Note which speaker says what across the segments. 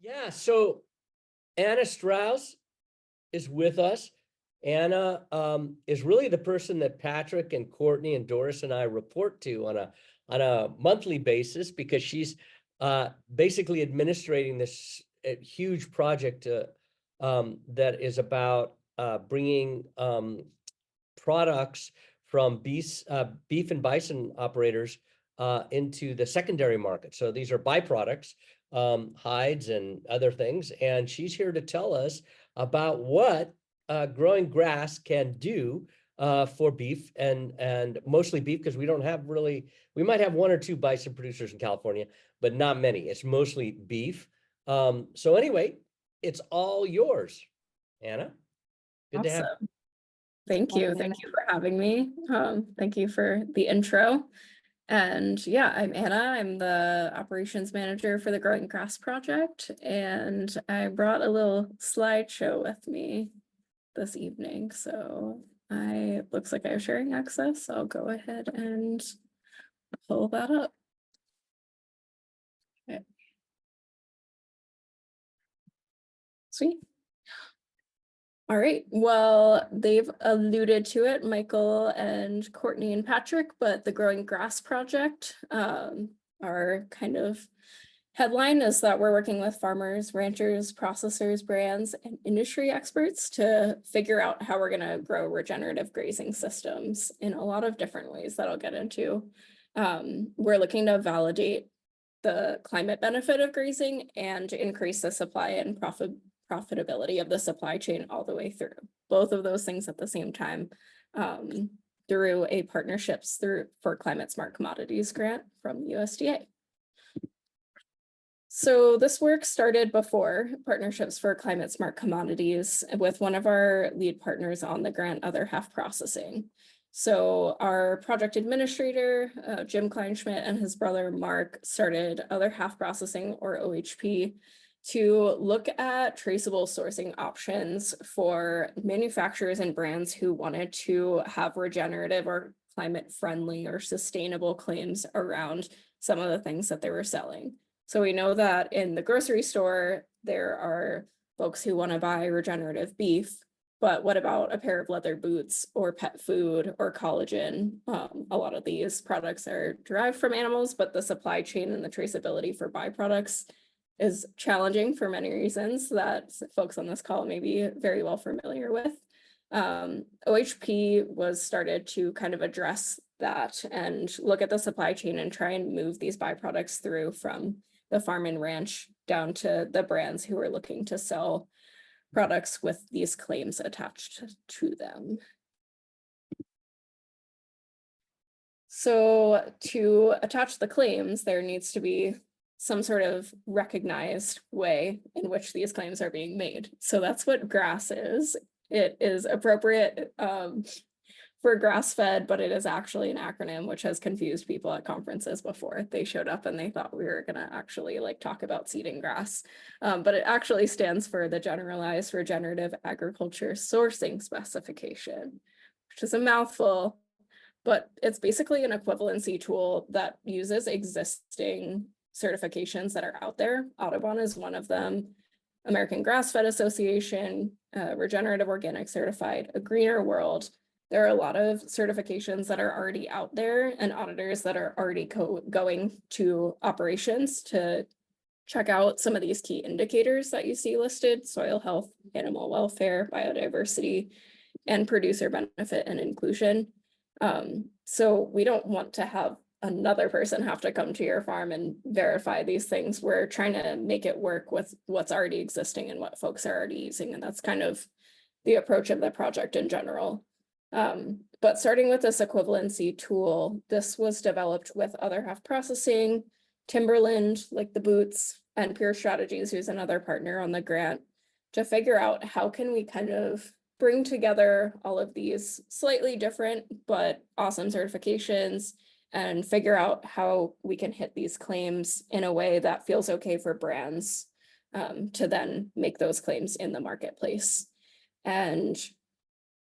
Speaker 1: Yeah, so Anna Straus is with us. Anna is really the person that Patrick and Courtney and Doris and I report to on a monthly basis, because she's basically administrating this huge project that is about bringing products from beef and bison operators into the secondary market. So these are byproducts, hides and other things. And she's here to tell us about what growing grass can do for beef and mostly beef, because we don't have really, we might have one or two bison producers in California, but not many. It's mostly beef. So anyway, it's all yours, Anna. Good to have you.
Speaker 2: Awesome. Thank you. Thank you for having me. Thank you for the intro. And yeah, I'm Anna. I'm the operations manager for the Growing Grass Project. And I brought a little slideshow with me this evening. So looks like I have sharing access. So I'll go ahead and pull that up. Okay. Sweet. All right, well, they've alluded to it, Michael and Courtney and Patrick, but the Growing Grass Project, our kind of headline is that we're working with farmers, ranchers, processors, brands, and industry experts to figure out how we're going to grow regenerative grazing systems in a lot of different ways that I'll get into. We're looking to validate the climate benefit of grazing and increase the supply and profitability of the supply chain all the way through. Both of those things at the same time through a partnerships for Climate Smart Commodities grant from USDA. So this work started before Partnerships for Climate Smart Commodities with one of our lead partners on the grant, Other Half Processing. So our project administrator, Jim Kleinschmidt, and his brother Mark started Other Half Processing, or OHP, to look at traceable sourcing options for manufacturers and brands who wanted to have regenerative or climate friendly or sustainable claims around some of the things that they were selling. So we know that in the grocery store, there are folks who want to buy regenerative beef, but what about a pair of leather boots or pet food or collagen? A lot of these products are derived from animals, but the supply chain and the traceability for byproducts is challenging for many reasons that folks on this call may be very well familiar with. OHP was started to kind of address that and look at the supply chain and try and move these byproducts through from the farm and ranch down to the brands who are looking to sell products with these claims attached to them. So to attach the claims, there needs to be some sort of recognized way in which these claims are being made. So that's what GRASS is. It is appropriate for grass-fed, but it is actually an acronym which has confused people at conferences before. They showed up and they thought we were gonna actually talk about seeding grass, but it actually stands for the Generalized Regenerative Agriculture Sourcing Specification, which is a mouthful, but it's basically an equivalency tool that uses existing certifications that are out there. Audubon is one of them, American Grass-Fed Association, Regenerative Organic Certified, A Greener World. There are a lot of certifications that are already out there and auditors that are already going to operations to check out some of these key indicators that you see listed: soil health, animal welfare, biodiversity, and producer benefit and inclusion. So we don't want to have another person have to come to your farm and verify these things. We're trying to make it work with what's already existing and what folks are already using. And that's kind of the approach of the project in general. But starting with this equivalency tool, this was developed with Other Half Processing, Timberland, like the boots, and Pure Strategies, who's another partner on the grant, to figure out how can we kind of bring together all of these slightly different but awesome certifications and figure out how we can hit these claims in a way that feels okay for brands to then make those claims in the marketplace. And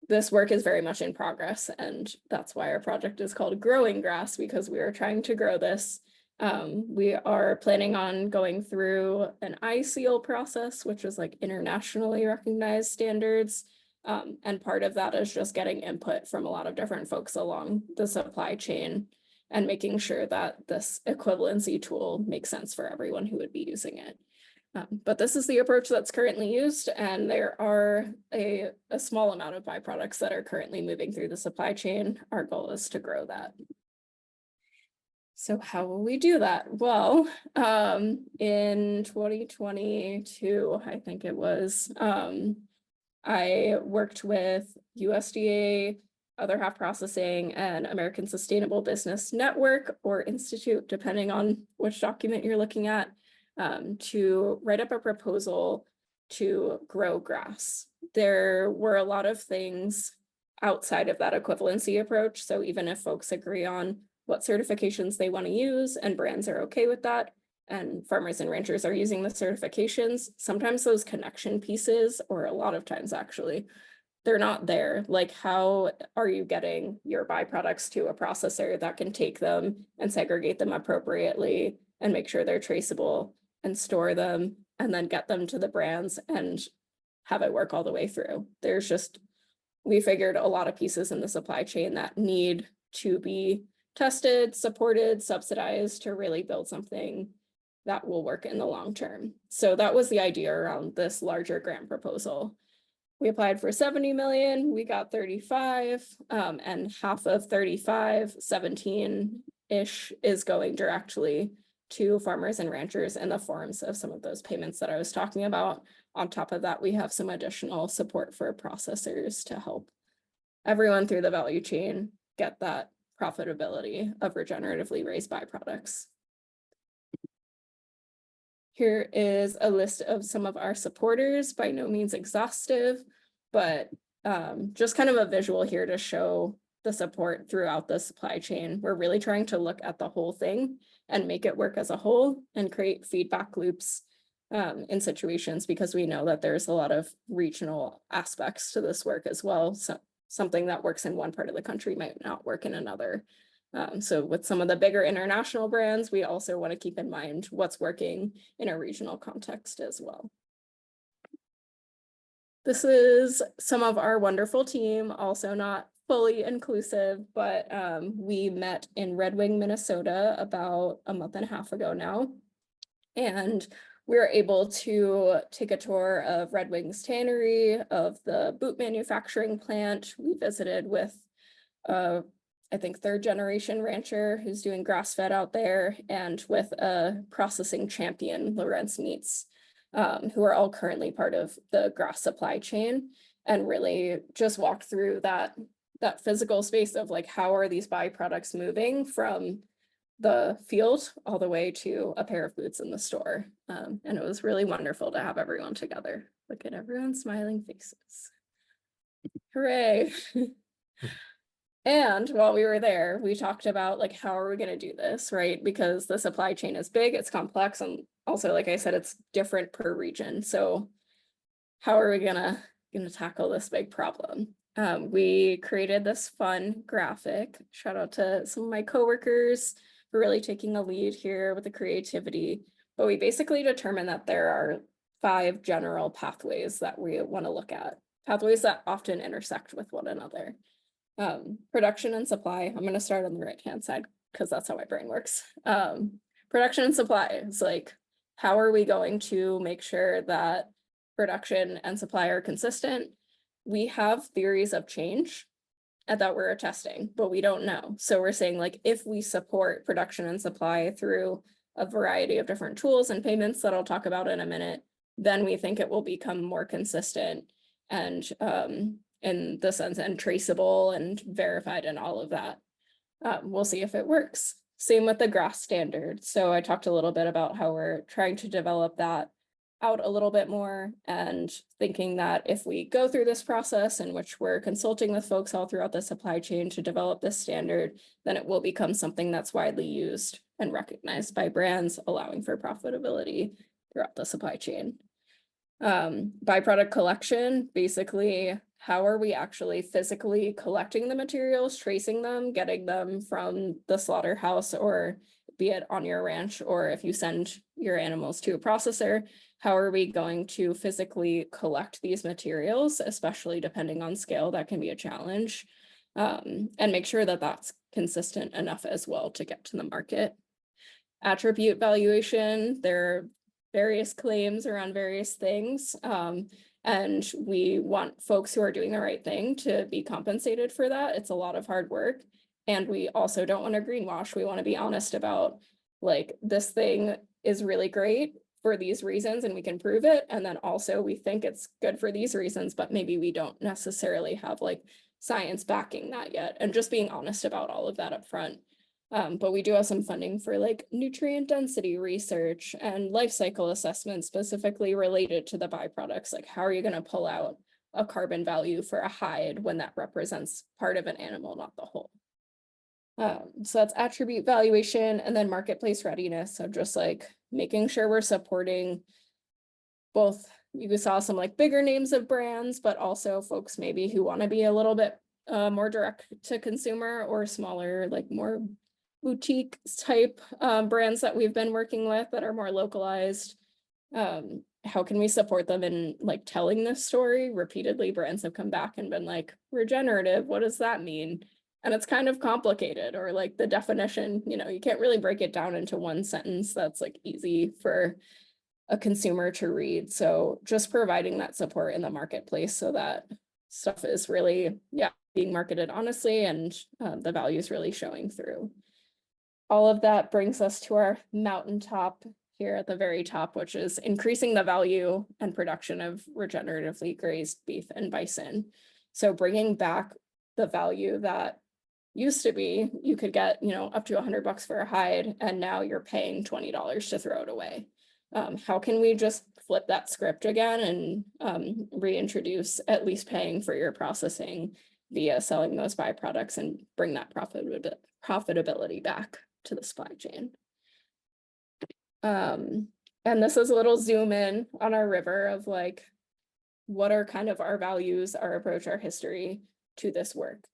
Speaker 2: this work is very much in progress, and that's why our project is called Growing Grass, because we are trying to grow this We are planning on going through an ISEAL process, which is like internationally recognized standards. And part of that is just getting input from a lot of different folks along the supply chain and making sure that this equivalency tool makes sense for everyone who would be using it. But this is the approach that's currently used, and there are a small amount of byproducts that are currently moving through the supply chain. Our goal is to grow that. So how will we do that? Well, in 2022, I think it was, I worked with USDA, Other Half Processing, and American Sustainable Business Network or Institute, depending on which document you're looking at, to write up a proposal to grow grass. There were a lot of things outside of that equivalency approach. So even if folks agree on what certifications they want to use and brands are okay with that, and farmers and ranchers are using the certifications, sometimes those connection pieces, or a lot of times actually, they're not there. Like, how are you getting your byproducts to a processor that can take them and segregate them appropriately and make sure they're traceable and store them and then get them to the brands and have it work all the way through? There's just, we figured a lot of pieces in the supply chain that need to be tested, supported, subsidized to really build something that will work in the long term. So that was the idea around this larger grant proposal. We applied for 70 million, we got 35, and half of 35, 17-ish is going directly to farmers and ranchers in the forms of some of those payments that I was talking about. On top of that, we have some additional support for processors to help everyone through the value chain get that profitability of regeneratively raised byproducts. Here is a list of some of our supporters, by no means exhaustive, but just kind of a visual here to show the support throughout the supply chain. We're really trying to look at the whole thing and make it work as a whole and create feedback loops in situations, because we know that there's a lot of regional aspects to this work as well. So something that works in one part of the country might not work in another. So with some of the bigger international brands, we also want to keep in mind what's working in a regional context as well. This is some of our wonderful team, also not fully inclusive, but we met in Red Wing, Minnesota about a month and a half ago now. And we were able to take a tour of Red Wing's tannery, of the boot manufacturing plant. We visited with I think 3rd generation rancher who's doing grass fed out there, and with a processing champion, Lorenz Meats, who are all currently part of the grass supply chain, and really just walked through that physical space of like, how are these byproducts moving from the field all the way to a pair of boots in the store. And it was really wonderful to have everyone together. Look at everyone's smiling faces. Hooray. And while we were there, we talked about like, how are we going to do this, right? Because the supply chain is big, it's complex, and also, like I said, it's different per region. So how are we gonna tackle this big problem? We created this fun graphic. Shout out to some of my coworkers for really taking a lead here with the creativity. But we basically determined that there are 5 general pathways that we want to look at, pathways that often intersect with one another. Production and supply. I'm going to start on the right-hand side because that's how my brain works. Production and supply is like, how are we going to make sure that production and supply are consistent? We have theories of change that we're testing, but we don't know. So we're saying, like, if we support production and supply through a variety of different tools and payments that I'll talk about in a minute, then we think it will become more consistent and in the sense and traceable and verified and all of that. We'll see if it works. Same with the grass standard. So I talked a little bit about how we're trying to develop that out a little bit more, and thinking that if we go through this process in which we're consulting with folks all throughout the supply chain to develop this standard, then it will become something that's widely used and recognized by brands, allowing for profitability throughout the supply chain. Byproduct collection, basically, how are we actually physically collecting the materials, tracing them, getting them from the slaughterhouse or be it on your ranch or if you send your animals to a processor, how are we going to physically collect these materials, especially depending on scale, that can be a challenge, and make sure that that's consistent enough as well to get to the market. Attribute valuation, there are various claims around various things, and we want folks who are doing the right thing to be compensated for that. It's a lot of hard work. And we also don't want to greenwash. We want to be honest about, like, this thing is really great for these reasons and we can prove it. And then also we think it's good for these reasons, but maybe we don't necessarily have like science backing that yet. And just being honest about all of that up front. But we do have some funding for like nutrient density research and life cycle assessments specifically related to the byproducts. Like, how are you going to pull out a carbon value for a hide when that represents part of an animal, not the whole? So that's attribute valuation, and then marketplace readiness. So just like making sure we're supporting both, you saw some like bigger names of brands, but also folks maybe who want to be a little bit more direct to consumer, or smaller, like more boutique type brands that we've been working with that are more localized. How can we support them in like telling this story? Repeatedly, brands have come back and been like, regenerative, what does that mean? And it's kind of complicated, or like the definition, you know, you can't really break it down into one sentence that's like easy for a consumer to read. So just providing that support in the marketplace so that stuff is really, being marketed honestly, and the value is really showing through. All of that brings us to our mountaintop here at the very top, which is increasing the value and production of regeneratively grazed beef and bison. So bringing back the value that used to be, you could get, you know, up to $100 for a hide, and now you're paying $20 to throw it away. How can we just flip that script again and reintroduce at least paying for your processing via selling those byproducts, and bring that profitability back to the supply chain? And this is a little zoom in on our river of like, what are kind of our values, our approach, our history to this work.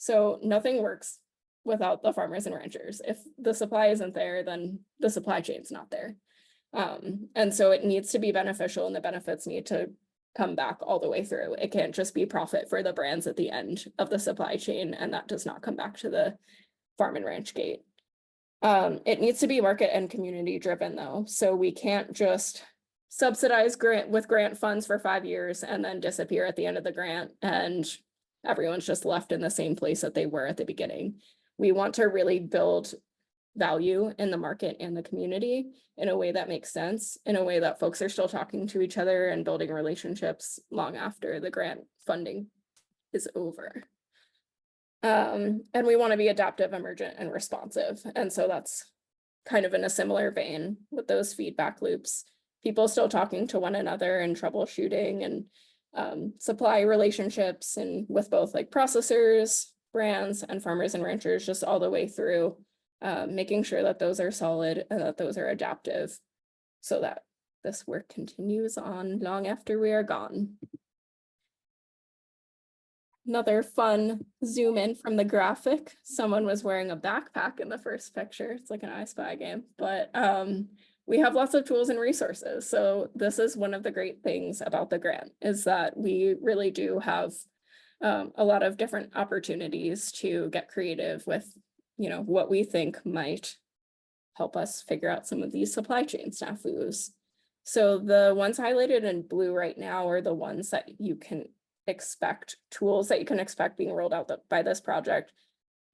Speaker 2: So nothing works without the farmers and ranchers. If the supply isn't there, then the supply chain's not there. And so it needs to be beneficial, and the benefits need to come back all the way through. It can't just be profit for the brands at the end of the supply chain, and that does not come back to the farm and ranch gate. It needs to be market and community driven though. So we can't just subsidize grant funds for 5 years and then disappear at the end of the grant, and everyone's just left in the same place that they were at the beginning. We want to really build value in the market and the community in a way that makes sense, in a way that folks are still talking to each other and building relationships long after the grant funding is over. And we want to be adaptive, emergent, and responsive. And so that's kind of in a similar vein with those feedback loops. People still talking to one another and troubleshooting, and supply relationships, and with both like processors, brands, and farmers and ranchers, just all the way through, making sure that those are solid and that those are adaptive, so that this work continues on long after we are gone. Another fun zoom in from the graphic. Someone was wearing a backpack in the first picture. It's like an I Spy game, but we have lots of tools and resources. So this is one of the great things about the grant, is that we really do have a lot of different opportunities to get creative with, you know, what we think might help us figure out some of these supply chain snafus. So the ones highlighted in blue right now are the ones that you can expect, tools that you can expect being rolled out by this project,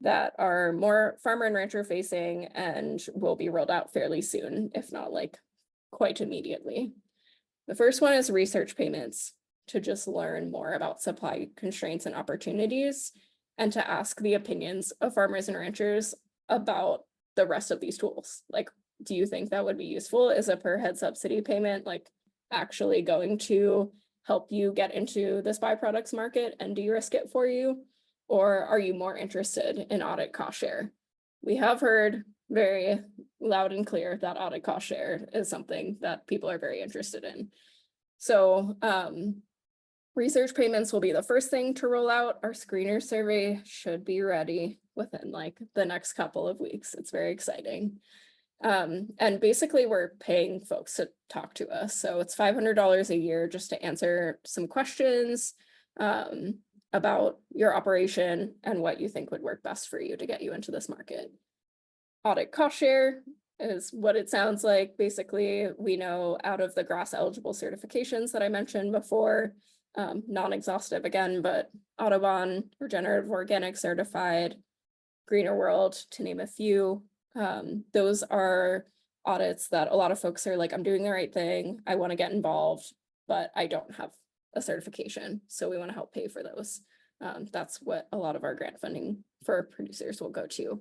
Speaker 2: that are more farmer and rancher facing and will be rolled out fairly soon, if not like quite immediately. The first one is research payments, to just learn more about supply constraints and opportunities, and to ask the opinions of farmers and ranchers about the rest of these tools. Like, do you think that would be useful? Is a per head subsidy payment like actually going to help you get into this byproducts market and de-risk it for you? Or are you more interested in audit cost share? We have heard very loud and clear that audit cost share is something that people are very interested in. So research payments will be the first thing to roll out. Our screener survey should be ready within like the next couple of weeks. It's very exciting. And basically we're paying folks to talk to us. So it's $500 a year just to answer some questions about your operation and what you think would work best for you to get you into this market. Audit cost share is what it sounds like. Basically, we know out of the GRAS eligible certifications that I mentioned before, non-exhaustive again, but Audubon, Regenerative Organic Certified, Greener World, to name a few. Those are audits that a lot of folks are like, I'm doing the right thing, I want to get involved, but I don't have a certification. So we want to help pay for those. That's what a lot of our grant funding for producers will go to.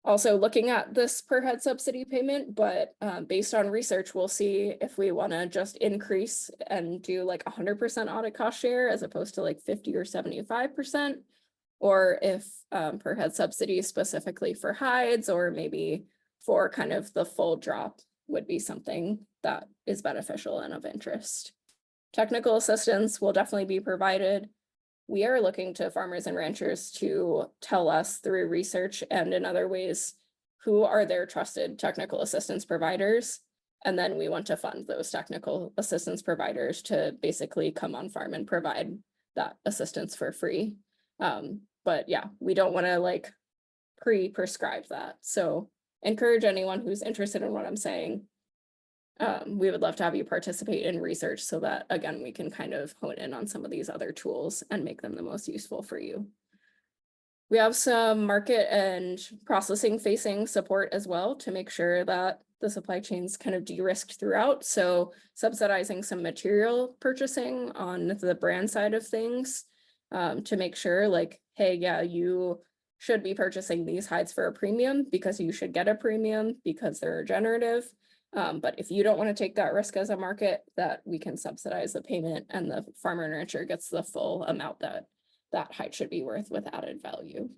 Speaker 2: Also looking at this per head subsidy payment, but based on research, we'll see if we want to just increase and do like 100% audit cost share as opposed to like 50 or 75%, or if per head subsidy specifically for hides, or maybe for kind of the full drop would be something that is beneficial and of interest. Technical assistance will definitely be provided. We are looking to farmers and ranchers to tell us through research and in other ways who are their trusted technical assistance providers. And then we want to fund those technical assistance providers to basically come on farm and provide that assistance for free. But yeah, we don't want to like pre-prescribe that. So encourage anyone who's interested in what I'm saying. We would love to have you participate in research so that, again, we can kind of hone in on some of these other tools and make them the most useful for you. We have some market and processing facing support as well to make sure that the supply chain's kind of de-risked throughout. So subsidizing some material purchasing on the brand side of things to make sure like, hey, yeah, you should be purchasing these hides for a premium because you should get a premium because they're regenerative. But if you don't want to take that risk as a market, that we can subsidize the payment and the farmer and rancher gets the full amount that that hide should be worth with added value.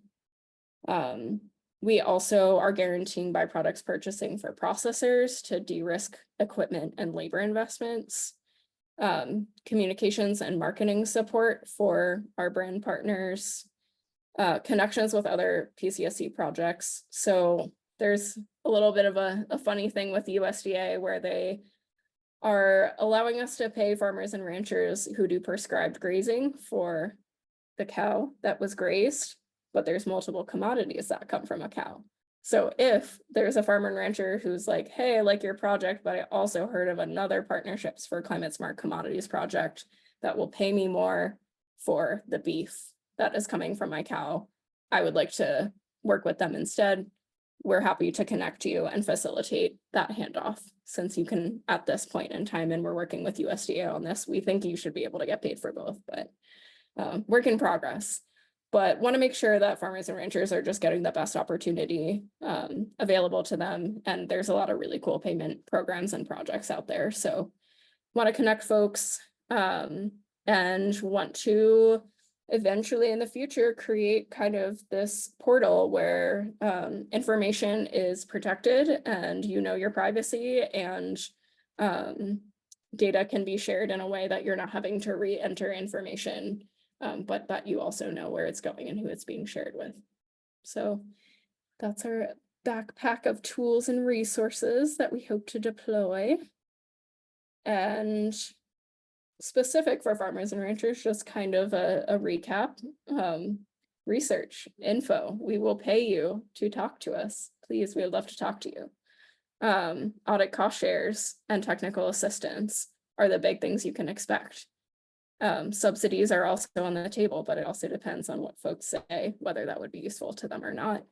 Speaker 2: We also are guaranteeing byproducts purchasing for processors to de-risk equipment and labor investments. Communications and marketing support for our brand partners, connections with other PCSC projects. So there's a little bit of a funny thing with the USDA where they are allowing us to pay farmers and ranchers who do prescribed grazing for the cow that was grazed, but there's multiple commodities that come from a cow. So if there's a farmer and rancher who's like, hey, I like your project, but I also heard of another partnerships for climate smart commodities project that will pay me more for the beef that is coming from my cow, I would like to work with them instead. We're happy to connect you and facilitate that handoff since you can at this point in time, and we're working with USDA on this. We think you should be able to get paid for both, but work in progress. But want to make sure that farmers and ranchers are just getting the best opportunity available to them. And there's a lot of really cool payment programs and projects out there. So want to connect folks and want to eventually in the future create kind of this portal where information is protected and you know your privacy, and data can be shared in a way that you're not having to re-enter information, but that you also know where it's going and who it's being shared with. So that's our backpack of tools and resources that we hope to deploy. And specific for farmers and ranchers, just kind of a recap, research, info. We will pay you to talk to us. Please, we would love to talk to you. Audit cost shares and technical assistance are the big things you can expect. Subsidies are also on the table, but it also depends on what folks say, whether that would be useful to them or not.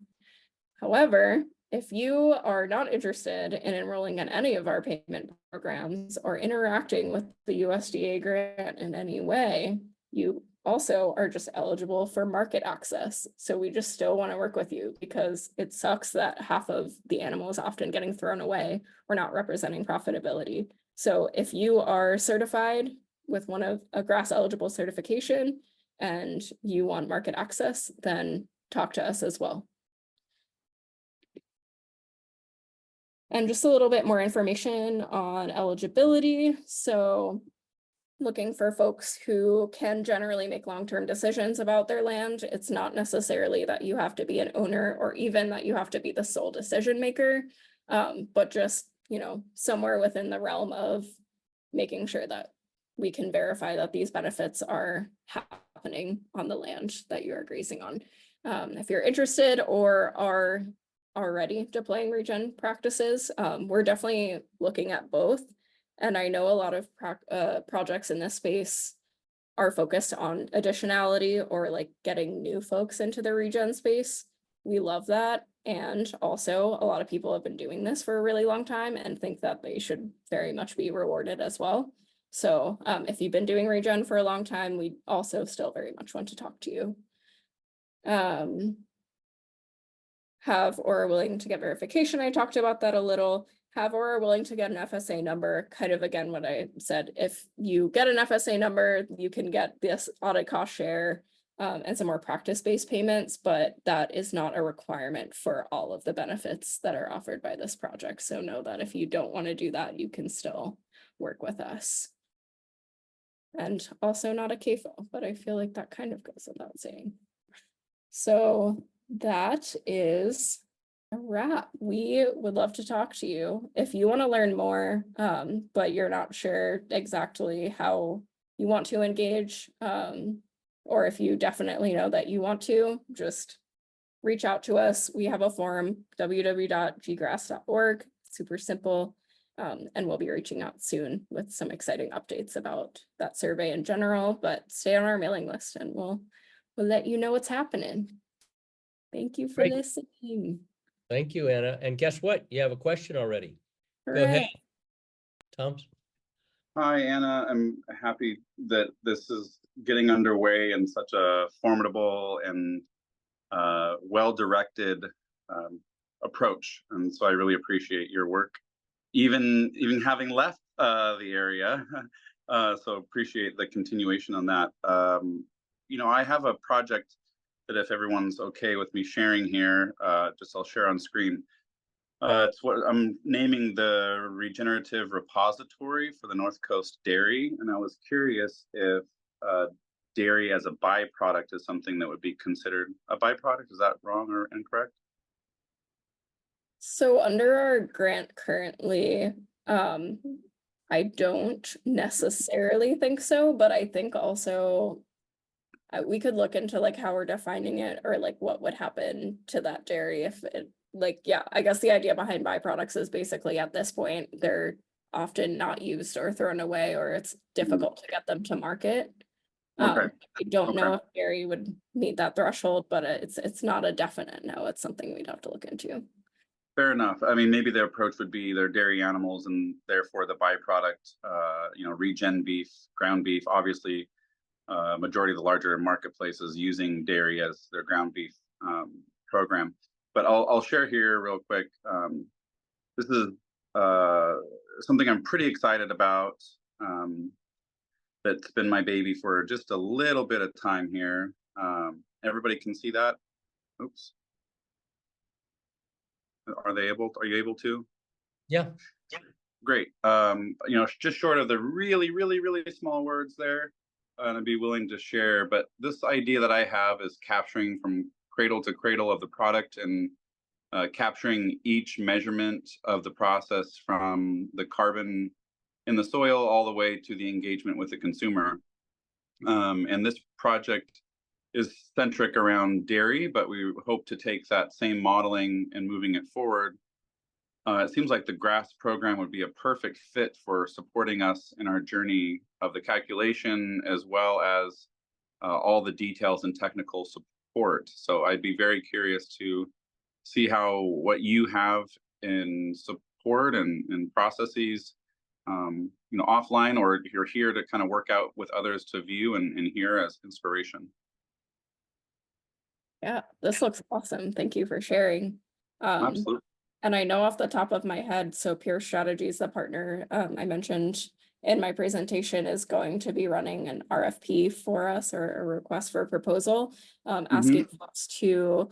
Speaker 2: However, if you are not interested in enrolling in any of our payment programs or interacting with the USDA grant in any way, you also are just eligible for market access. So we just still want to work with you because it sucks that half of the animal is often getting thrown away. We're not representing profitability. So if you are certified with one of a GRAS eligible certification and you want market access, then talk to us as well. And just a little bit more information on eligibility. So looking for folks who can generally make long-term decisions about their land. It's not necessarily that you have to be an owner or even that you have to be the sole decision maker. But just, somewhere within the realm of making sure that we can verify that these benefits are happening on the land that you are grazing on. If you're interested or are already deploying regen practices, we're definitely looking at both. And I know a lot of projects in this space are focused on additionality or like getting new folks into the regen space. We love that. And also a lot of people have been doing this for a really long time and think that they should very much be rewarded as well. So if you've been doing regen for a long time, we also still very much want to talk to you. Have or are willing to get verification. I talked about that a little. Have or are willing to get an FSA number, kind of again what I said. If you get an FSA number, you can get this audit cost share and some more practice-based payments, but that is not a requirement for all of the benefits that are offered by this project. So know that if you don't want to do that, you can still work with us. And also not a CAFO, but I feel like that kind of goes without saying. So that is a wrap. We would love to talk to you if you want to learn more, but you're not sure exactly how you want to engage, or if you definitely know that you want to, just reach out to us. We have a forum, www.ggrass.org, super simple, and we'll be reaching out soon with some exciting updates about that survey in general, but stay on our mailing list and we'll let you know what's happening. Thank you for
Speaker 1: Great.
Speaker 2: listening.
Speaker 1: Thank you, Anna. And guess what? You have a question already.
Speaker 2: Hooray.
Speaker 1: Go ahead, Tom.
Speaker 3: Hi, Anna. I'm happy that this is getting underway in such a formidable and well-directed approach. And so I really appreciate your work, even having left the area. So appreciate the continuation on that. I have a project that if everyone's okay with me sharing here, I'll share on screen. It's what I'm naming the Regenerative Repository for the North Coast Dairy. And I was curious if dairy as a byproduct is something that would be considered a byproduct. Is that wrong or incorrect?
Speaker 2: So under our grant currently, I don't necessarily think so, but I think also we could look into like how we're defining it or like what would happen to that dairy if it I guess the idea behind byproducts is basically at this point they're often not used or thrown away or it's difficult to get them to market.
Speaker 3: Okay.
Speaker 2: I don't know if dairy would meet that threshold, but it's not a definite no. It's something we'd have to look into.
Speaker 3: Fair enough. I mean, maybe the approach would be they're dairy animals and therefore the byproduct, regen beef, ground beef, obviously majority of the larger marketplaces using dairy as their ground beef program. But I'll share here real quick. This is something I'm pretty excited about. That's been my baby for just a little bit of time here. Everybody can see that? Oops. Are you able to?
Speaker 1: Yeah.
Speaker 3: Great. Just short of the really, really, really small words there, and I'd be willing to share. But this idea that I have is capturing from cradle to cradle of the product and capturing each measurement of the process from the carbon in the soil all the way to the engagement with the consumer. And this project is centric around dairy, but we hope to take that same modeling and moving it forward. It seems like the GRASS program would be a perfect fit for supporting us in our journey of the calculation, as well as all the details and technical support. So I'd be very curious to see how what you have in support and processes, offline, or if you're here to kind of work out with others to view and hear as inspiration.
Speaker 2: Yeah, this looks awesome. Thank you for sharing.
Speaker 3: Absolutely.
Speaker 2: And I know off the top of my head, so Pure Strategies, the partner I mentioned in my presentation, is going to be running an RFP for us or a request for a proposal, asking folks to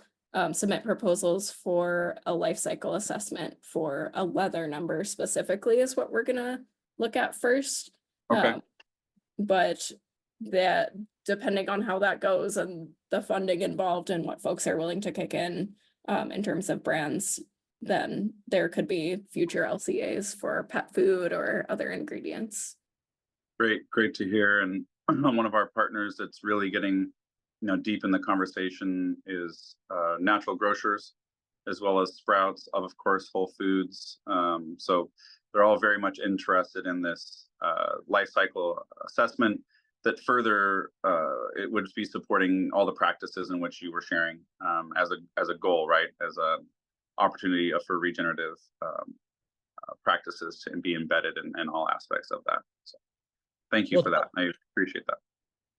Speaker 2: submit proposals for a life cycle assessment for a leather number specifically is what we're gonna look at first.
Speaker 3: Okay.
Speaker 2: But that depending on how that goes and the funding involved and what folks are willing to kick in terms of brands, then there could be future LCAs for pet food or other ingredients.
Speaker 3: Great to hear. And one of our partners that's really getting, deep in the conversation is natural grocers, as well as Sprouts, of course, Whole Foods. So they're all very much interested in this life cycle assessment that further it would be supporting all the practices in which you were sharing as a goal, right? As a opportunity for regenerative practices to be embedded in all aspects of that. So thank you for that. I appreciate that.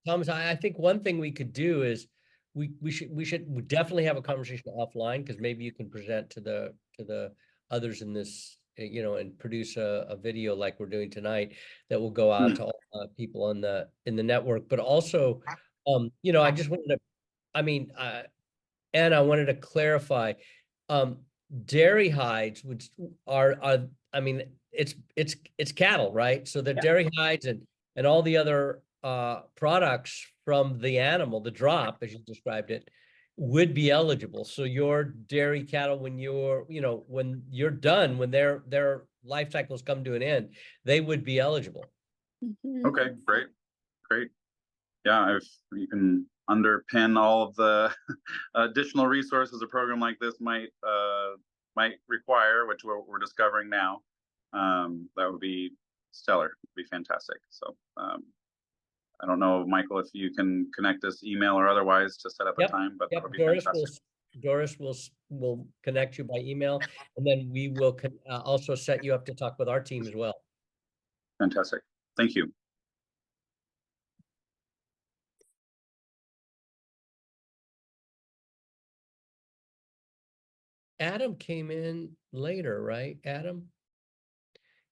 Speaker 1: Thomas, I think one thing we could do is we should definitely have a conversation offline, because maybe you can present to the others in this, and produce a video like we're doing tonight that will go out to all people in the network. But also, I just wanted to, Anna, I wanted to clarify, dairy hides are it's cattle, right? So the dairy hides and all the other products from the animal, the drop, as you described it, would be eligible. So your dairy cattle, when you're done, when their life cycles come to an end, they would be eligible.
Speaker 3: Okay, great. Yeah, if you can underpin all of the additional resources a program like this might require, which we're discovering now, that would be stellar. It'd be fantastic. So I don't know, Michael, if you can connect us email or otherwise to set up a time, but that would be fantastic.
Speaker 1: Doris will connect you by email, and then we will also set you up to talk with our team as well.
Speaker 3: Fantastic. Thank you.
Speaker 1: Adam came in later, right? Adam,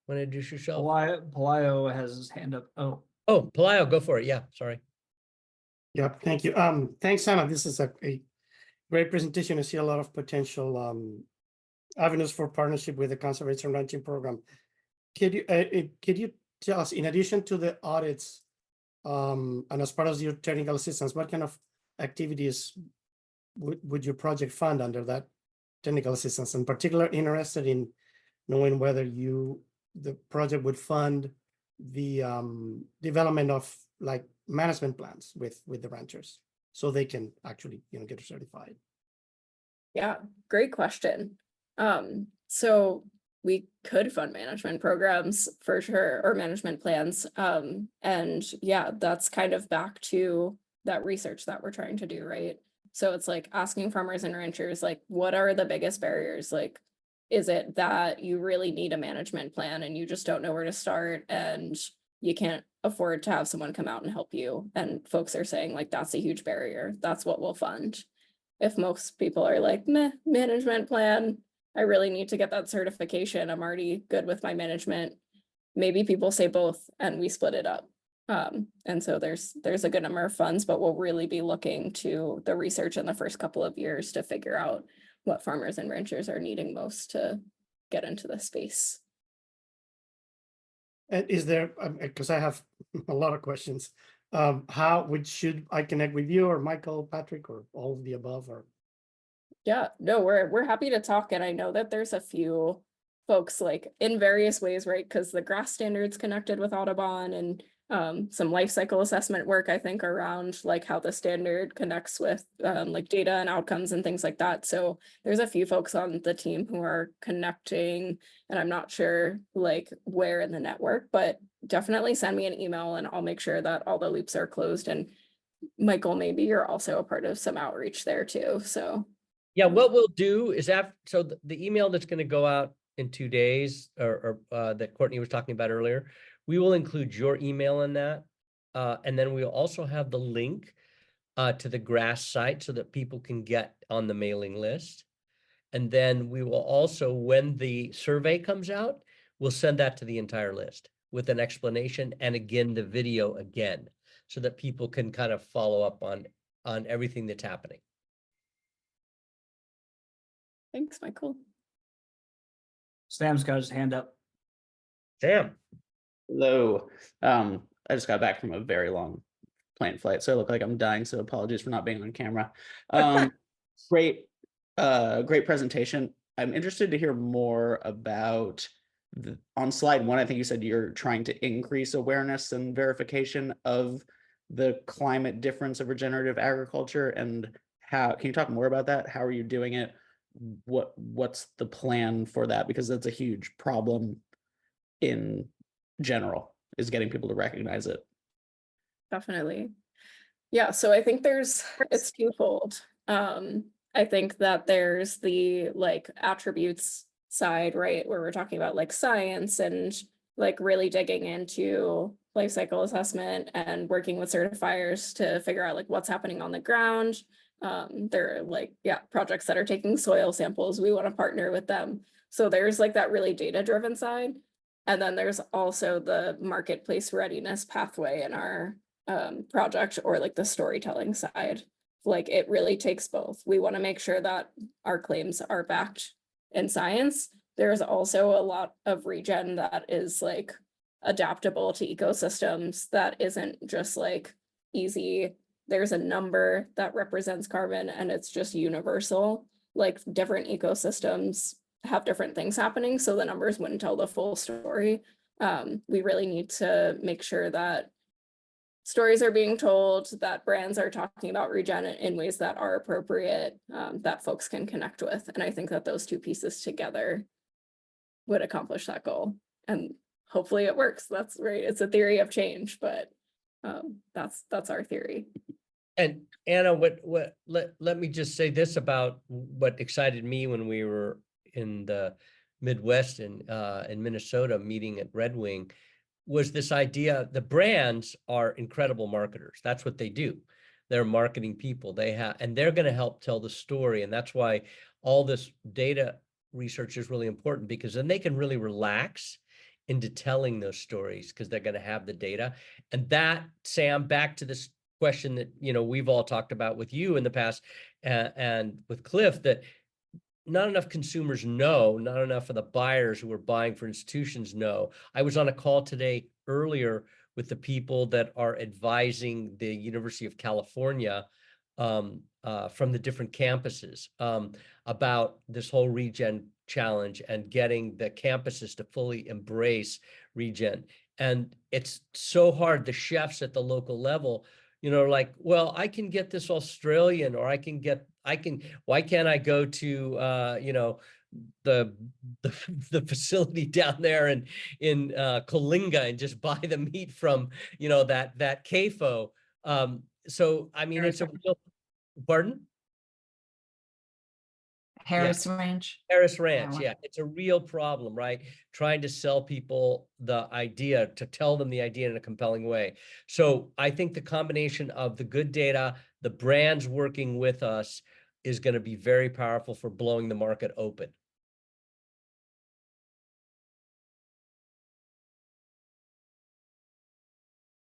Speaker 1: want to introduce yourself?
Speaker 4: Pelayo has his hand up.
Speaker 1: Oh, Pelayo, go for it. Yeah, sorry.
Speaker 5: Yep, thank you. Thanks, Anna. This is a great presentation. I see a lot of potential avenues for partnership with the conservation ranching program. Could you tell us, in addition to the audits, and as part of your technical assistance, what kind of activities would your project fund under that technical assistance? In particular, interested in knowing whether the project would fund the development of like management plans with the ranchers, so they can actually get certified.
Speaker 2: Yeah, great question. So we could fund management programs for sure, or management plans. And yeah, that's kind of back to that research that we're trying to do, right? So it's like asking farmers and ranchers, like, what are the biggest barriers? Like, is it that you really need a management plan and you just don't know where to start and you can't afford to have someone come out and help you? And folks are saying like, that's a huge barrier. That's what we'll fund. If most people are like, meh, management plan, I really need to get that certification, I'm already good with my management. Maybe people say both and we split it up. And so there's a good number of funds, but we'll really be looking to the research in the first couple of years to figure out what farmers and ranchers are needing most to get into this space.
Speaker 5: And is there, because I have a lot of questions, should I connect with you or Michael, Patrick, or all of the above? Or
Speaker 2: yeah, no, we're happy to talk. And I know that there's a few folks like in various ways, right? Because the GRAS standards connected with Audubon, and some life cycle assessment work, I think, around like how the standard connects with like data and outcomes and things like that. So there's a few folks on the team who are connecting, and I'm not sure like where in the network, but definitely send me an email and I'll make sure that all the loops are closed. And Michael, maybe you're also a part of some outreach there too. So
Speaker 1: yeah, what we'll do is so the email that's going to go out in 2 days, or that Courtney was talking about earlier, we will include your email in that. And then we'll also have the link to the GRAS site so that people can get on the mailing list. And then we will also, when the survey comes out, we'll send that to the entire list with an explanation and again, the video again, so that people can kind of follow up on everything that's happening.
Speaker 2: thanks, Michael.
Speaker 4: Sam's got his hand up.
Speaker 1: Sam.
Speaker 6: Hello. I just got back from a very long plane flight, so I look like I'm dying, so apologies for not being on camera. Great presentation. I'm interested to hear more about on slide 1, I think you said you're trying to increase awareness and verification of the climate difference of regenerative agriculture, and how can you talk more about that? How are you doing it? What's the plan for that? Because that's a huge problem in general, is getting people to recognize it.
Speaker 2: Definitely. Yeah, so I think it's twofold. I think that there's the like attributes side, right, where we're talking about like science and like really digging into life cycle assessment and working with certifiers to figure out like what's happening on the ground. There are like, yeah, projects that are taking soil samples. We want to partner with them. So there's like that really data-driven side. And then there's also the marketplace readiness pathway in our project, or like the storytelling side. Like it really takes both. We want to make sure that our claims are backed in science. There's also a lot of regen that is like adaptable to ecosystems, that isn't just like easy. There's a number that represents carbon and it's just universal. Like different ecosystems have different things happening, so the numbers wouldn't tell the full story. We really need to make sure that stories are being told, that brands are talking about regen in ways that are appropriate, that folks can connect with. And I think that those two pieces together would accomplish that goal. And hopefully it works. That's right. It's a theory of change, but that's our theory.
Speaker 1: And Anna, let me just say this about what excited me when we were in the Midwest in Minnesota meeting at Red Wing, was this idea. The brands are incredible marketers. That's what they do. They're marketing people. And they're going to help tell the story. And that's why all this data research is really important, because then they can really relax into telling those stories, because they're going to have the data. And that, Sam, back to this question that, you know, we've all talked about with you in the past, and with Cliff, that not enough consumers know, not enough of the buyers who are buying for institutions know. I was on a call today earlier with the people that are advising the University of California from the different campuses about this whole regen challenge and getting the campuses to fully embrace regen. And it's so hard. The chefs at the local level, you know, like, well, I can get this Australian, or why can't I go to, you know, the facility down there in Coalinga and just buy the meat from, you know, that CAFO. So, I mean, it's a real, pardon?
Speaker 7: Harris Ranch.
Speaker 1: Harris Ranch, yeah, it's a real problem, right? Trying to sell people the idea, to tell them the idea in a compelling way. So I think the combination of the good data, the brands working with us, is going to be very powerful for blowing the market open.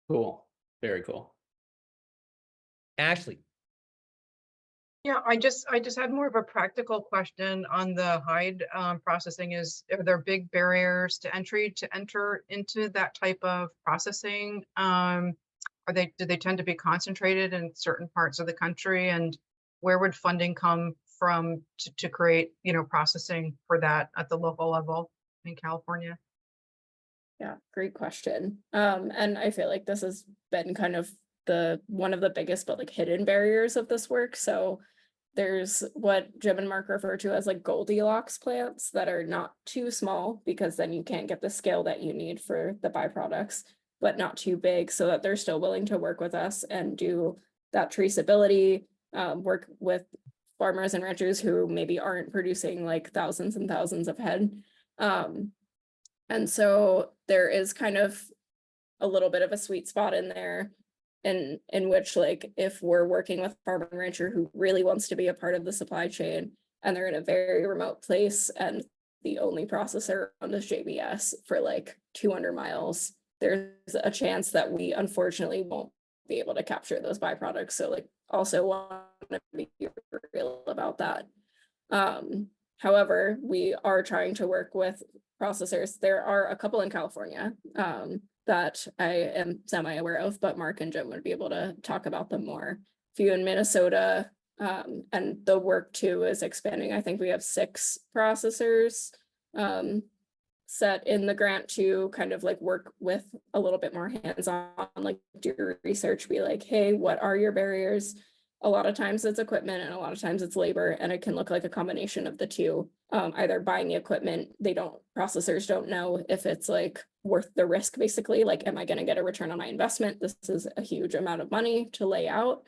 Speaker 6: Cool. Very cool.
Speaker 1: Ashley.
Speaker 8: Yeah, I just had more of a practical question on the hide processing. Are there big barriers to entry to enter into that type of processing? Do they tend to be concentrated in certain parts of the country, and where would funding come from to create, you know, processing for that at the local level in California?
Speaker 2: Yeah, great question. And I feel like this has been kind of one of the biggest but like hidden barriers of this work. So there's what Jim and Mark refer to as like Goldilocks plants that are not too small, because then you can't get the scale that you need for the byproducts, but not too big, so that they're still willing to work with us and do that traceability, work with farmers and ranchers who maybe aren't producing like thousands and thousands of head. And so there is kind of a little bit of a sweet spot in there, in which, like, if we're working with a farmer and rancher who really wants to be a part of the supply chain, and they're in a very remote place, and the only processor around is JBS for like 200 miles, there's a chance that we unfortunately won't be able to capture those byproducts. So like, also want to be real about that. However, we are trying to work with processors. There are a couple in California that I am semi-aware of, but Mark and Jim would be able to talk about them more. A few in Minnesota, And the work too is expanding. I think we have 6 processors set in the grant to kind of like work with a little bit more hands-on, like do research, be like, hey, what are your barriers? A lot of times it's equipment and a lot of times it's labor, and it can look like a combination of the two. Either buying the equipment, processors don't know if it's like worth the risk, basically, like, am I going to get a return on my investment? This is a huge amount of money to lay out,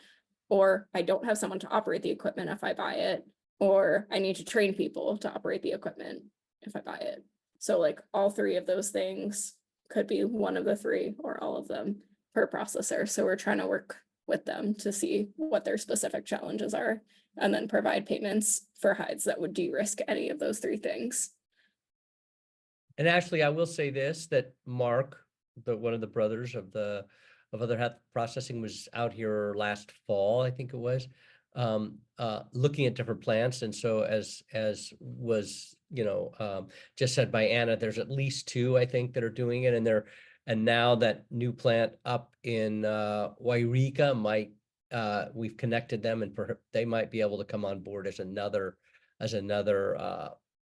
Speaker 2: or I don't have someone to operate the equipment if I buy it, or I need to train people to operate the equipment if I buy it. So like all 3 of those things could be one of the 3 or all of them per processor. So we're trying to work with them to see what their specific challenges are, and then provide payments for hides that would de-risk any of those 3 things.
Speaker 1: And Ashley, I will say this, that Mark, one of the brothers of Other Half Processing, was out here last fall, I think it was, looking at different plants. And so as was, just said by Anna, there's at least 2, I think, that are doing it. And now that new plant up in Wairika might, we've connected them, and they might be able to come on board as another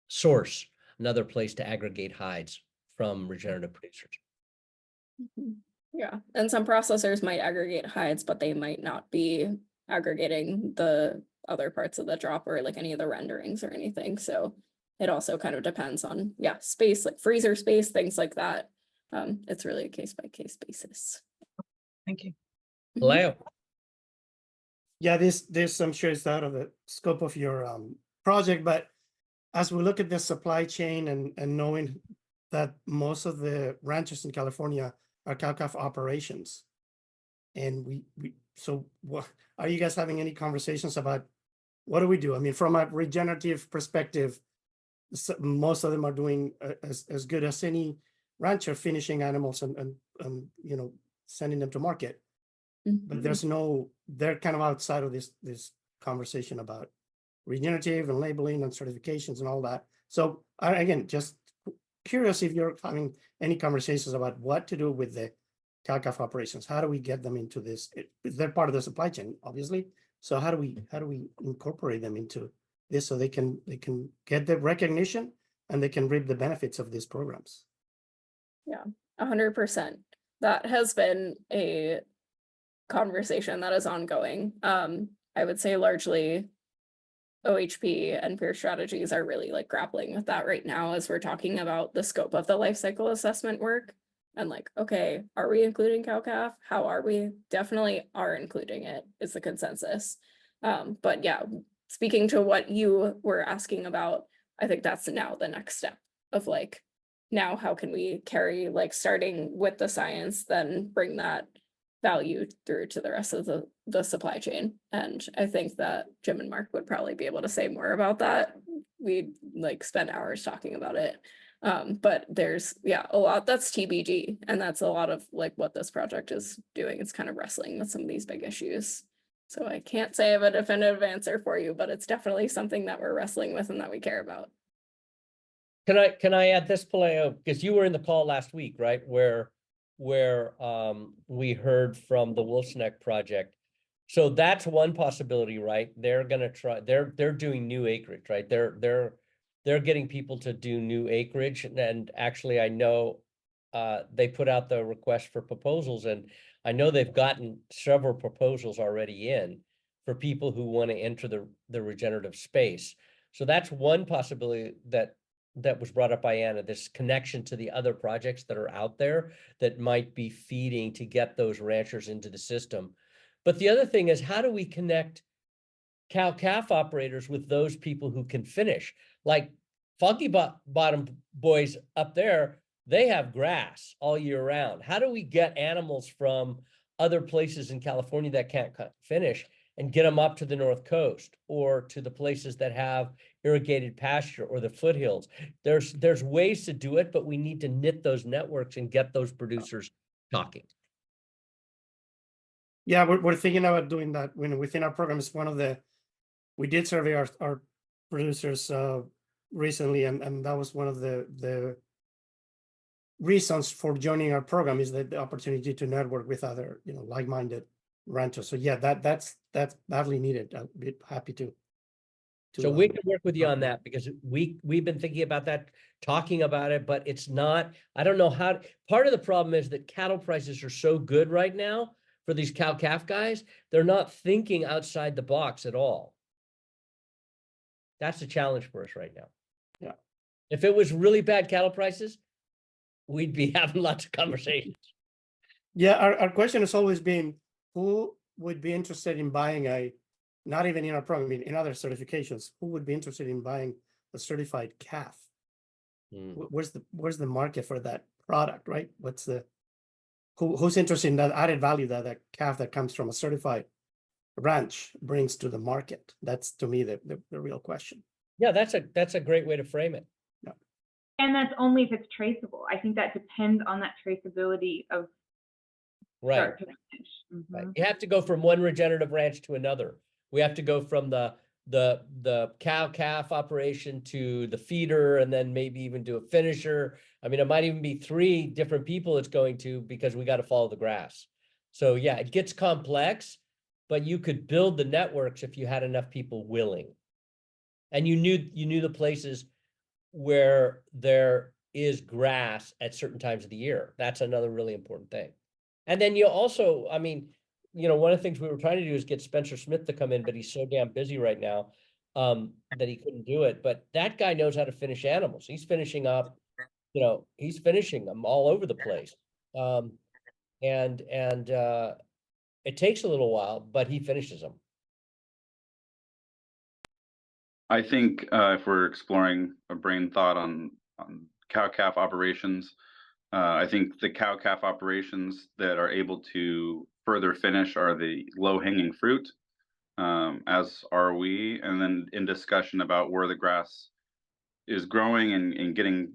Speaker 1: source, another place to aggregate hides from regenerative producers.
Speaker 2: Yeah, and some processors might aggregate hides, but they might not be aggregating the other parts of the drop or like any of the renderings or anything. So it also kind of depends on, space, like freezer space, things like that. It's really a case by case basis.
Speaker 8: Thank you.
Speaker 1: Leo.
Speaker 5: Yeah, this I'm sure is out of the scope of your project, but as we look at the supply chain and knowing that most of the ranchers in California are cow-calf operations, and so what are you guys having any conversations about what do we do? I mean, from a regenerative perspective, most of them are doing as good as any rancher, finishing animals and sending them to market. But they're kind of outside of this conversation about regenerative and labeling and certifications and all that. So again, just curious if you're having any conversations about what to do with the cow-calf operations. How do we get them into this? They're part of the supply chain, obviously. So how do we incorporate them into this so they can get the recognition and they can reap the benefits of these programs?
Speaker 2: Yeah, 100%. That has been a conversation that is ongoing. I would say largely OHP and peer strategies are really like grappling with that right now as we're talking about the scope of the life cycle assessment work. And like, okay, are we including cow-calf? How are we? Definitely are including it, is the consensus. But yeah, speaking to what you were asking about, I think that's now the next step of like, now how can we carry, like, starting with the science, then bring that value through to the rest of the supply chain. And I think that Jim and Mark would probably be able to say more about that. We'd like spend hours talking about it. But there's a lot that's TBD, and that's a lot of like what this project is doing. It's kind of wrestling with some of these big issues. So I can't say I have a definitive answer for you, but it's definitely something that we're wrestling with and that we care about.
Speaker 1: Can I add this, Paleo? Because you were in the call last week, right? Where we heard from the Wolf's Neck project. So that's one possibility, right? They're gonna try, they're doing new acreage, right? They're getting people to do new acreage. And actually I know they put out the request for proposals, and I know they've gotten several proposals already in for people who want to enter the regenerative space. So that's one possibility that was brought up by Anna, this connection to the other projects that are out there that might be feeding to get those ranchers into the system. But the other thing is, how do we connect cow-calf operators with those people who can finish? Like Funky Bottom boys up there, they have grass all year round. How do we get animals from other places in California that can't finish and get them up to the North Coast or to the places that have irrigated pasture or the foothills? There's ways to do it, but we need to knit those networks and get those producers talking.
Speaker 5: Yeah, we're thinking about doing that within our program. Is one of we did survey our producers recently, and that was one of the reasons for joining our program, is that the opportunity to network with other like-minded ranchers. So yeah, that's badly needed. I'd be happy to.
Speaker 1: So we can work with you on that because we've been thinking about that, talking about it, but it's not, I don't know how, part of the problem is that cattle prices are so good right now for these cow-calf guys, they're not thinking outside the box at all. That's a challenge for us right now.
Speaker 5: Yeah.
Speaker 1: If it was really bad cattle prices, we'd be having lots of conversations.
Speaker 5: Yeah, our question has always been, who would be interested in buying not even in our program, in other certifications, who would be interested in buying a certified calf? Where's the market for that product, right? Who's interested in that added value that calf that comes from a certified ranch brings to the market? That's, to me, the real question.
Speaker 1: Yeah, that's a great way to frame it.
Speaker 7: And that's only if it's traceable. I think that depends on that traceability of
Speaker 1: Right.
Speaker 7: start to finish.
Speaker 1: Right.
Speaker 7: Mhm.
Speaker 1: You have to go from one regenerative ranch to another. We have to go from the cow-calf operation to the feeder, and then maybe even do a finisher. I mean, it might even be 3 different people it's going to, because we got to follow the grass. So yeah, it gets complex, but you could build the networks if you had enough people willing. And you knew the places where there is grass at certain times of the year. That's another really important thing. And then you also, I mean, one of the things we were trying to do is get Spencer Smith to come in, but he's so damn busy right now that he couldn't do it. But that guy knows how to finish animals. He's finishing up, he's finishing them all over the place. And it takes a little while, but he finishes them.
Speaker 3: I think if we're exploring a brain thought on cow-calf operations, I think the cow-calf operations that are able to further finish are the low-hanging fruit, as are we. And then in discussion about where the grass is growing and getting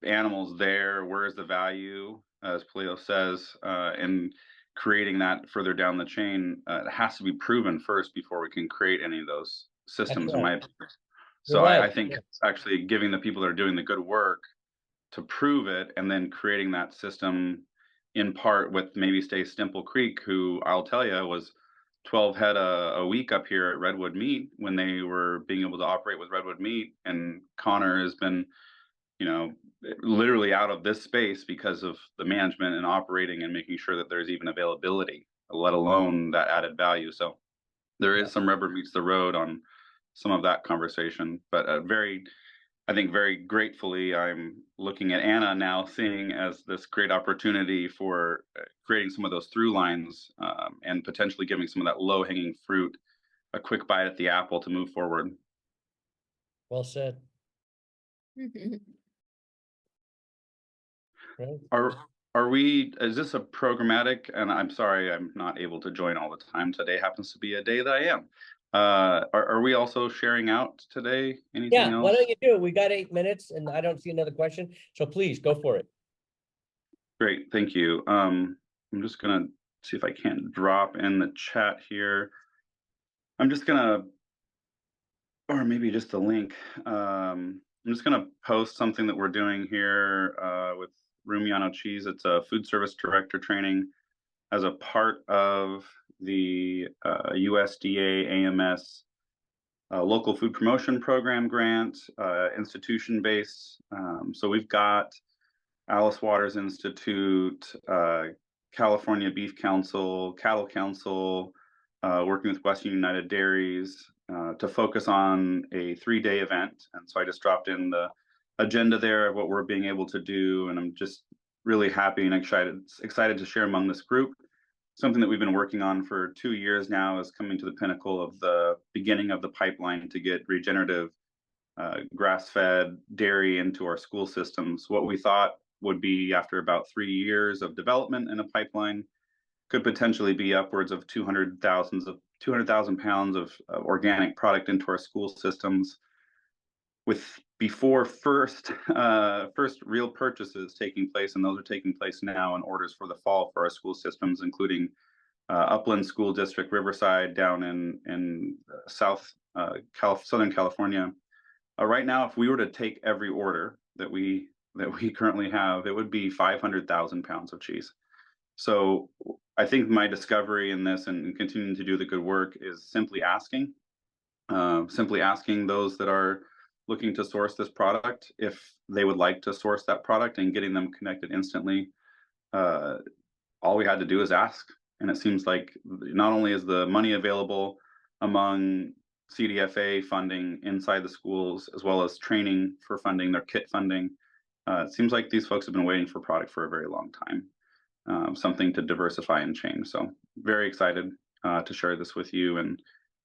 Speaker 3: animals there, where is the value, as Paleo says, and creating that further down the chain, it has to be proven first before we can create any of those systems, in my opinion. So
Speaker 1: You're right.
Speaker 3: I think it's actually giving the people that are doing the good work to prove it, and then creating that system in part with maybe Stay Stimple Creek, who I'll tell you was 12 head a week up here at Redwood Meat when they were being able to operate with Redwood Meat. And Connor has been, literally out of this space because of the management and operating and making sure that there's even availability, let alone that added value. So there is some rubber meets the road on some of that conversation, but I think very gratefully, I'm looking at Anna now, seeing as this great opportunity for creating some of those through lines and potentially giving some of that low hanging fruit a quick bite at the apple to move forward.
Speaker 1: Well said. Right.
Speaker 3: Are we, is this a programmatic? And I'm sorry, I'm not able to join all the time. Today happens to be a day that I am. Are we also sharing out today? Anything else?
Speaker 1: Why don't you do it? We got 8 minutes and I don't see another question. So please go for it.
Speaker 3: Great, thank you. I'm just gonna see if I can't drop in the chat here. I'm just gonna, or maybe just a link. I'm just gonna post something that we're doing here with Rumiano Cheese. It's a food service director training as a part of the USDA AMS local food promotion program grant, institution-based. So we've got Alice Waters Institute, California Beef Council, Cattle Council, working with Western United Dairies to focus on a 3-day event. And so I just dropped in the agenda there of what we're being able to do. And I'm just really happy and excited to share among this group. Something that we've been working on for 2 years now is coming to the pinnacle of the beginning of the pipeline to get regenerative grass-fed dairy into our school systems. What we thought would be after about 3 years of development in a pipeline could potentially be upwards of 200,000 pounds of organic product into our school systems, with before first real purchases taking place, and those are taking place now in orders for the fall for our school systems, including Upland School District, Riverside, down in Southern California. Right now, if we were to take every order that we currently have, it would be 500,000 pounds of cheese. So I think my discovery in this and continuing to do the good work is simply asking those that are looking to source this product if they would like to source that product and getting them connected instantly. All we had to do is ask. And it seems like not only is the money available among CDFA funding inside the schools, as well as training for funding, their kit funding, it seems like these folks have been waiting for product for a very long time, something to diversify and change. So very excited to share this with you. And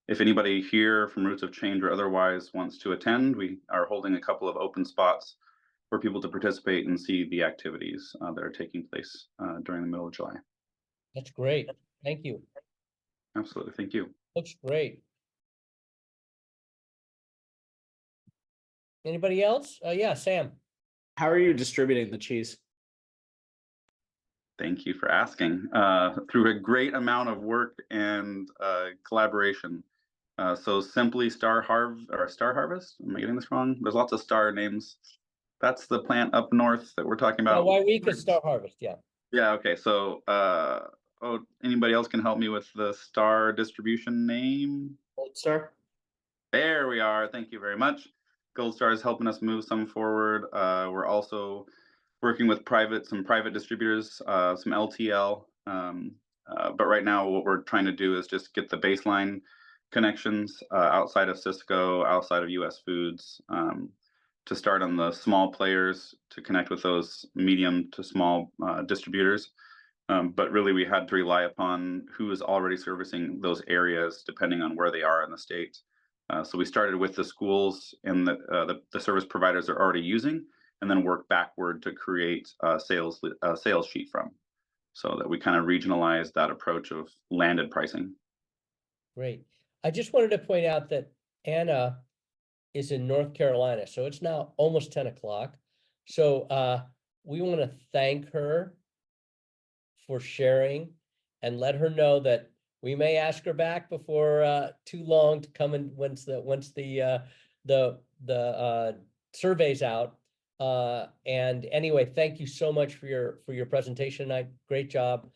Speaker 3: if anybody here from Roots of Change or otherwise wants to attend, we are holding a couple of open spots for people to participate and see the activities that are taking place during the middle of July.
Speaker 1: That's great. Thank you.
Speaker 3: Absolutely. Thank you.
Speaker 1: Looks great. Anybody else? Yeah, Sam.
Speaker 6: How are you distributing the cheese?
Speaker 3: Thank you for asking. Through a great amount of work and collaboration. So simply Star Harvest. Am I getting this wrong? There's lots of star names. That's the plant up north that we're talking about.
Speaker 1: Wairika Star Harvest, yeah.
Speaker 3: Yeah, okay. So anybody else can help me with the star distribution name?
Speaker 4: Gold Star.
Speaker 3: There we are. Thank you very much. Gold Star is helping us move some forward. We're also working with some private distributors, some LTL. But right now, what we're trying to do is just get the baseline connections outside of Cisco, outside of US Foods, to start on the small players, to connect with those medium to small distributors. But really, we had to rely upon who is already servicing those areas, depending on where they are in the state. So we started with the schools and the service providers are already using, and then work backward to create a sales sheet from, so that we kind of regionalize that approach of landed pricing.
Speaker 1: Great. I just wanted to point out that Anna is in North Carolina, so it's now almost 10 o'clock. So we want to thank her for sharing and let her know that we may ask her back before too long to come in once the survey's out. And anyway, thank you so much for your presentation tonight. Great job,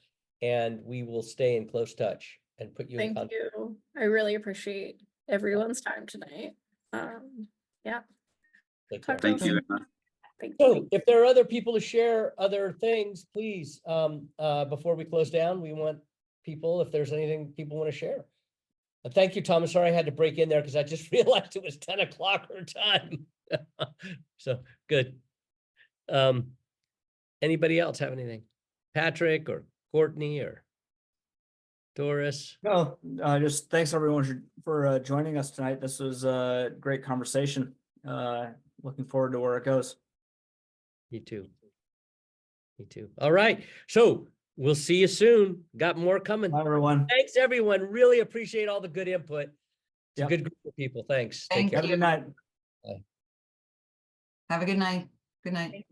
Speaker 1: and we will stay in close touch and put you in
Speaker 2: Thank
Speaker 1: contact.
Speaker 2: you. I really appreciate everyone's time tonight. Yeah.
Speaker 1: Take care.
Speaker 2: Talk to
Speaker 3: Thank you.
Speaker 2: Thank you.
Speaker 1: So if there are other people to share other things, please, before we close down, we want people, if there's anything people want to share. Thank you, Thomas. Sorry I had to break in there because I just realized it was 10 o'clock her time. So good. Anybody else have anything? Patrick or Courtney or Doris?
Speaker 4: No, just thanks everyone for joining us tonight. This was a great conversation. Looking forward to where it goes.
Speaker 1: Me too. Me too. All right. So we'll see you soon. Got more coming.
Speaker 4: Bye, everyone.
Speaker 1: Thanks, everyone. Really appreciate all the good input. It's
Speaker 4: Yep.
Speaker 1: a good group of people. Thanks. Take
Speaker 9: Thank
Speaker 1: care.
Speaker 4: Have a good night.
Speaker 9: Have a good night. Good night.